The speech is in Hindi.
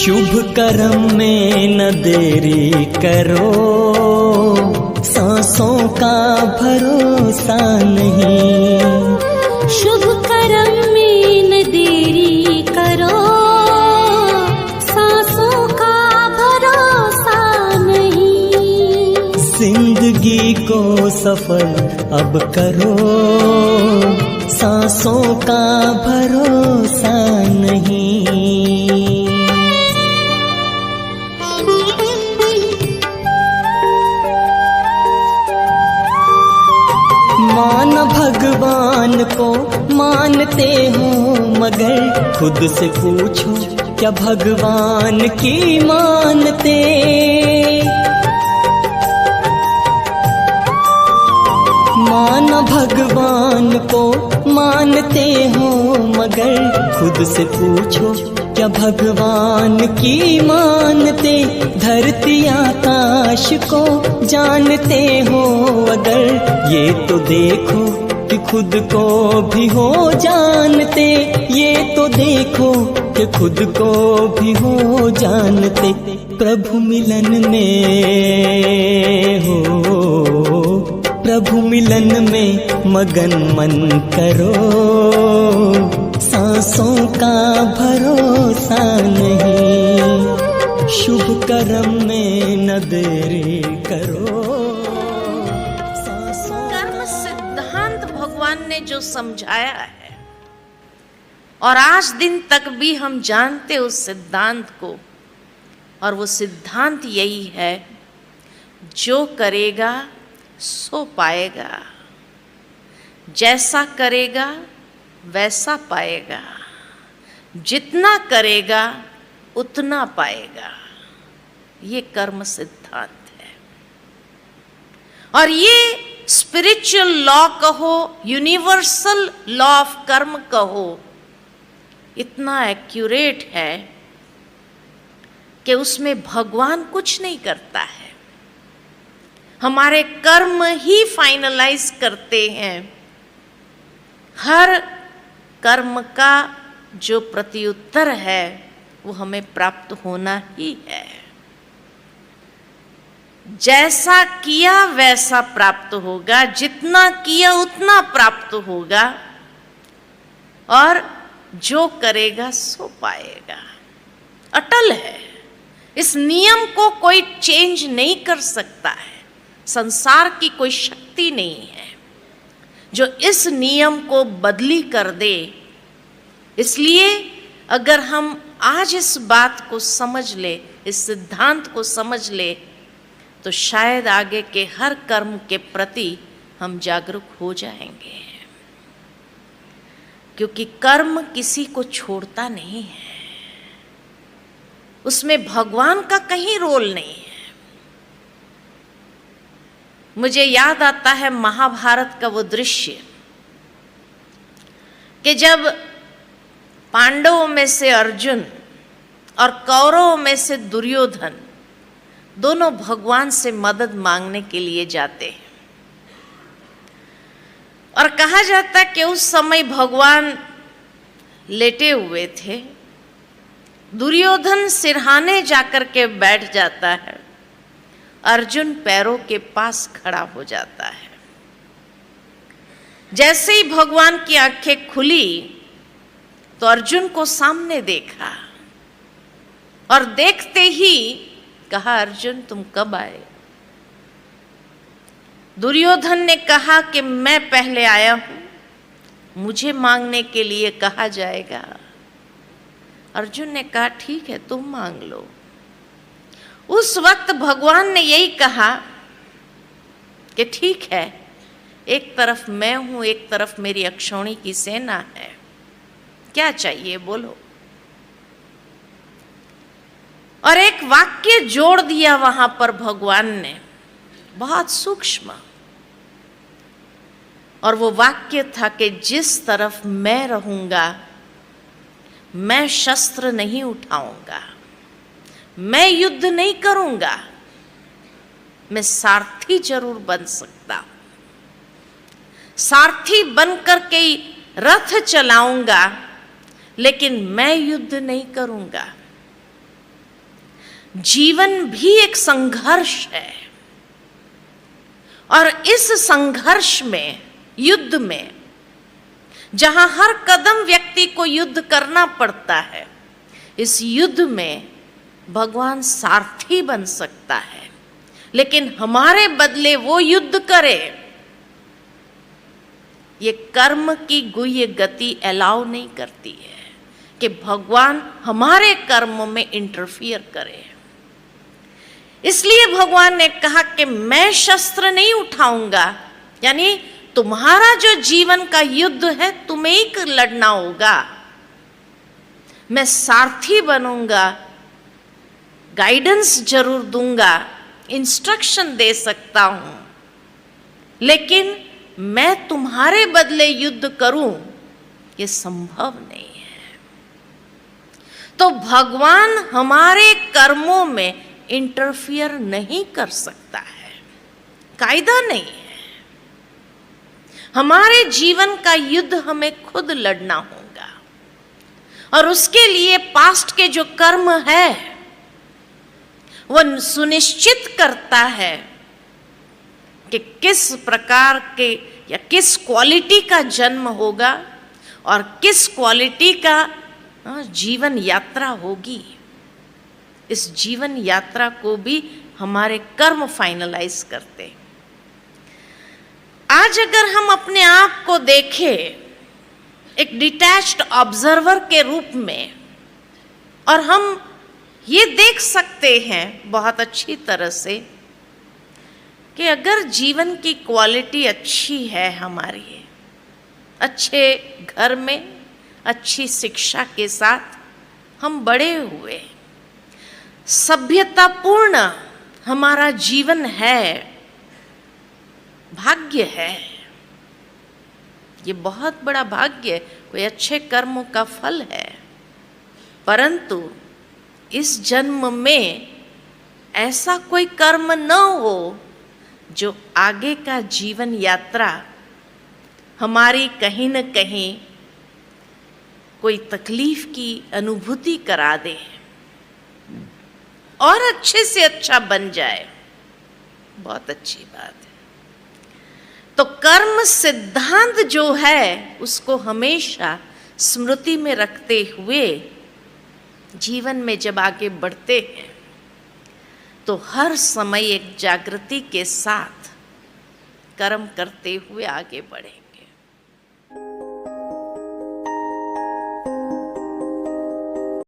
शुभ कर्म में न देरी करो, सांसों का भरोसा नहीं। शुभ कर्म में न देरी करो, सांसों का भरोसा नहीं। जिंदगी को सफल अब करो, सांसों का भरोसा नहीं। मान भगवान को मानते हो, मगर खुद से पूछो क्या भगवान की मानते। मान भगवान को मानते हो, मगर खुद से पूछो क्या भगवान की मानते। धरती आकाश को जानते हो अगर, ये तो देखो कि खुद को भी हो जानते। ये तो देखो कि खुद को भी हो जानते। प्रभु मिलन में हो, प्रभु मिलन में मगन मन करो, सांसों का भरोसा नहीं। शुभ कर्म में न देरी करो। कर्म सिद्धांत भगवान ने जो समझाया है, और आज दिन तक भी हम जानते उस सिद्धांत को, और वो सिद्धांत यही है, जो करेगा सो पाएगा, जैसा करेगा वैसा पाएगा, जितना करेगा उतना पाएगा। ये कर्म सिद्धांत है। और ये स्पिरिचुअल लॉ कहो, यूनिवर्सल लॉ ऑफ कर्म कहो, इतना एक्यूरेट है कि उसमें भगवान कुछ नहीं करता है। हमारे कर्म ही फाइनलाइज करते हैं। हर कर्म का जो प्रत्युत्तर है वो हमें प्राप्त होना ही है। जैसा किया वैसा प्राप्त होगा, जितना किया उतना प्राप्त होगा, और जो करेगा सो पाएगा। अटल है। इस नियम को कोई चेंज नहीं कर सकता है। संसार की कोई शक्ति नहीं है जो इस नियम को बदली कर दे। इसलिए अगर हम आज इस बात को समझ ले, इस सिद्धांत को समझ ले, तो शायद आगे के हर कर्म के प्रति हम जागरूक हो जाएंगे। क्योंकि कर्म किसी को छोड़ता नहीं है, उसमें भगवान का कहीं रोल नहीं है। मुझे याद आता है महाभारत का वो दृश्य कि जब पांडवों में से अर्जुन और कौरवों में से दुर्योधन दोनों भगवान से मदद मांगने के लिए जाते हैं। और कहा जाता कि उस समय भगवान लेटे हुए थे। दुर्योधन सिरहाने जाकर के बैठ जाता है, अर्जुन पैरों के पास खड़ा हो जाता है। जैसे ही भगवान की आंखें खुली तो अर्जुन को सामने देखा, और देखते ही कहा, अर्जुन तुम कब आए? दुर्योधन ने कहा कि मैं पहले आया हूं, मुझे मांगने के लिए कहा जाएगा। अर्जुन ने कहा ठीक है, तुम मांग लो। उस वक्त भगवान ने यही कहा कि ठीक है, एक तरफ मैं हूं, एक तरफ मेरी अक्षौणी की सेना है, क्या चाहिए बोलो। और एक वाक्य जोड़ दिया वहां पर भगवान ने, बहुत सूक्ष्म, और वो वाक्य था कि जिस तरफ मैं रहूंगा मैं शस्त्र नहीं उठाऊंगा, मैं युद्ध नहीं करूंगा, मैं सारथी जरूर बन सकता हूं, सारथी बनकर के रथ चलाऊंगा, लेकिन मैं युद्ध नहीं करूंगा। जीवन भी एक संघर्ष है, और इस संघर्ष में, युद्ध में, जहां हर कदम व्यक्ति को युद्ध करना पड़ता है, इस युद्ध में भगवान सारथी बन सकता है, लेकिन हमारे बदले वो युद्ध करे, ये कर्म की गुह्य गति अलाउ नहीं करती है कि भगवान हमारे कर्म में इंटरफियर करे। इसलिए भगवान ने कहा कि मैं शस्त्र नहीं उठाऊंगा, यानी तुम्हारा जो जीवन का युद्ध है तुम्हें ही लड़ना होगा। मैं सारथी बनूंगा, गाइडेंस जरूर दूंगा, इंस्ट्रक्शन दे सकता हूं, लेकिन मैं तुम्हारे बदले युद्ध करूं, ये संभव नहीं है। तो भगवान हमारे कर्मों में इंटरफियर नहीं कर सकता है, कायदा नहीं है। हमारे जीवन का युद्ध हमें खुद लड़ना होगा, और उसके लिए पास्ट के जो कर्म है वो सुनिश्चित करता है कि किस प्रकार के या किस क्वालिटी का जन्म होगा और किस क्वालिटी का जीवन यात्रा होगी। इस जीवन यात्रा को भी हमारे कर्म फाइनलाइज करते। आज अगर हम अपने आप को देखें एक डिटैच्ड ऑब्जर्वर के रूप में, और हम ये देख सकते हैं बहुत अच्छी तरह से कि अगर जीवन की क्वालिटी अच्छी है हमारी, अच्छे घर में अच्छी शिक्षा के साथ हम बड़े हुए, सभ्यतापूर्ण हमारा जीवन है, भाग्य है, ये बहुत बड़ा भाग्य है, कोई अच्छे कर्मों का फल है। परंतु इस जन्म में ऐसा कोई कर्म न हो जो आगे का जीवन यात्रा हमारी कहीं न कहीं कोई तकलीफ की अनुभूति करा दे और अच्छे से अच्छा बन जाए, बहुत अच्छी बात है। तो कर्म सिद्धांत जो है उसको हमेशा स्मृति में रखते हुए जीवन में जब आगे बढ़ते हैं तो हर समय एक जागृति के साथ कर्म करते हुए आगे बढ़े।